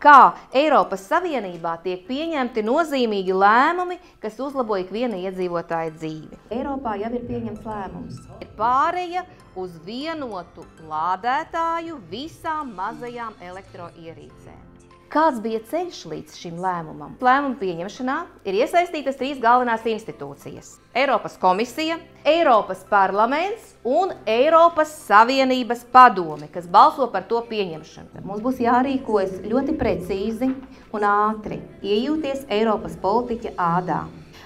kā Eiropas Savienībā tiek pieņemti nozīmīgi lēmumi, kas uzlabo ikviena iedzīvotāja dzīvi. Eiropā jau ir pieņemts lēmums. Ir pāreja uz vienotu lādētāju visām mazajām elektroierīcēm. Kāds bija ceļš līdz šim lēmumam? Lēmumu pieņemšanā ir iesaistītas 3 galvenās institūcijas – Eiropas komisija, Eiropas parlaments un Eiropas Savienības padome, kas balso par to pieņemšanu. Mums būs jārīkojas ļoti precīzi un ātri, iejūties Eiropas politiķa ādā.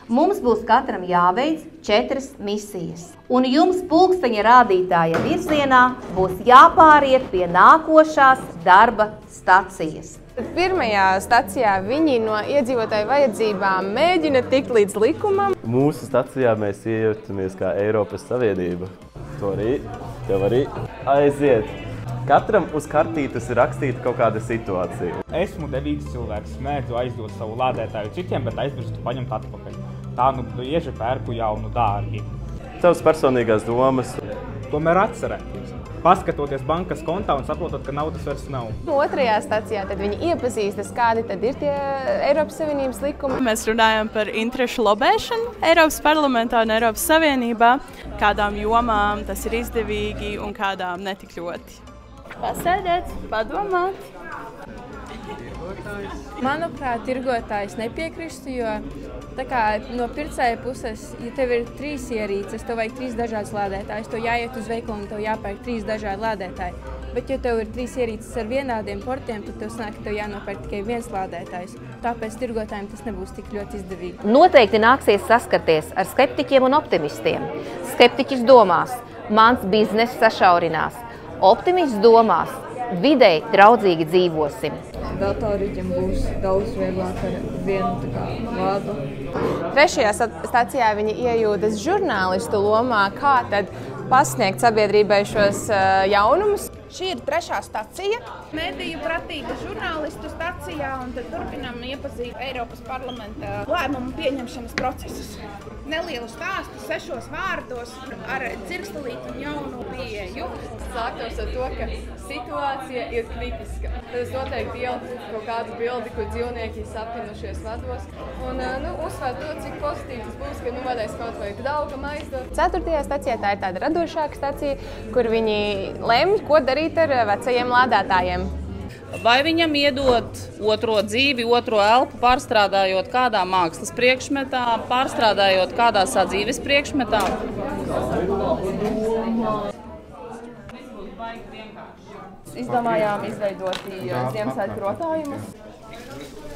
Mums būs katram jāveic 4 misijas. Un jums pulksteņa rādītāja virzienā būs jāpāriet pie nākošās darba stacijas. Pirmajā stacijā viņi no iedzīvotāju vajadzībām mēģina tikt līdz likumam. Mūsu stacijā mēs iejūtamies kā Eiropas Savienība. To arī, tev arī aiziet. Katram uz kartītes ir rakstīta kaut kāda situācija. Esmu devīgs cilvēks, mēdzu aizdot savu lādētāju citiem, bet aizmirstu paņemt atpakaļ. Tā nu bieži pērku jaunu dārgi. Tavas personīgās domas. Tomēr atcerēties. Paskatoties bankas kontā un saprotot, ka naudas vairs nav. Otrajā stacijā tad viņi iepazīstas, kādi tad ir tie Eiropas Savienības likumi. Mēs runājam par interešu lobēšanu Eiropas parlamentā un Eiropas Savienībā, kādām jomām tas ir izdevīgi un kādām netik ļoti. Pasēdēt, padomāt. Manuprāt, tirgotājs nepiekristu, jo tā kā no pircēja puses, ja tev ir 3 ierīces, tev vajag 3 dažādas lādētājus, tev jāiet uz veikalu un tev jāpērk 3 dažādi lādētāji. Bet, ja tev ir 3 ierīces ar vienādiem portiem, tad tev sanāk, ka tev jānopērk tikai 1 lādētājs. Tāpēc tirgotājiem tas nebūs tik ļoti izdevīgi. Noteikti nāksies saskarties ar skeptiķiem un optimistiem. Skeptiķis domās, mans bizness sašaurinās. Optimists domās, videi draudzīgi dzīvosim. Datoriķiem būs daudz vieglāk ar vienu vārdu. Trešajā stacijā viņi iejūtas žurnālistu lomā, kā tad pasniegt sabiedrībai šos jaunumus. Šī ir 3. stacija, mediju pratīga žurnālistu stacijā, un tad turpinām iepazīt Eiropas parlamenta lēmumu pieņemšanas procesus. Nelielu stāstu 6 vārdos ar dzirkstelītu un jaunu pieeju. Sāktos ar to, ka situācija ir kritiska. Tad es noteikti ieliku kaut kādu bildi, kur dzīvnieki sapinušies vados. Un uzsver to, cik pozitīvi tas būs, ka varēs kaut vai draugam aizdot. 4. stacijā tā ir tāda radošāka stacija, kur viņi lemj, ko darīt ar vecajiem lādētājiem. Vai viņam iedot otro dzīvi, otro elpu, pārstrādājot kādā mākslas priekšmetā, pārstrādājot kādā sadzīves priekšmetā? Izdomājām izveidot Ziemassvētku rotājumus.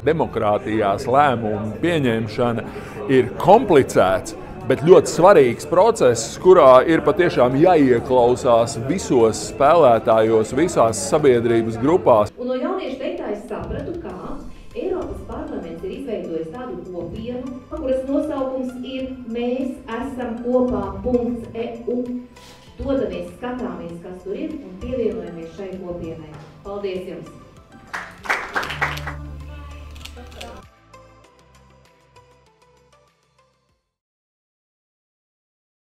Demokrātijās lēmumu pieņemšana ir komplicēts, bet ļoti svarīgs process, kurā ir patiešām jāieklausās visos spēlētājos, visās sabiedrības grupās. Un no jauniešu teiktā es sapratu, kā Eiropas parlaments ir izveidojis tādu kopienu, kuras nosaukums ir Mēs esam kopā.eu. Dodamies, skatāmies, kas tur ir un pievienojamies šai kopienai. Paldies jums!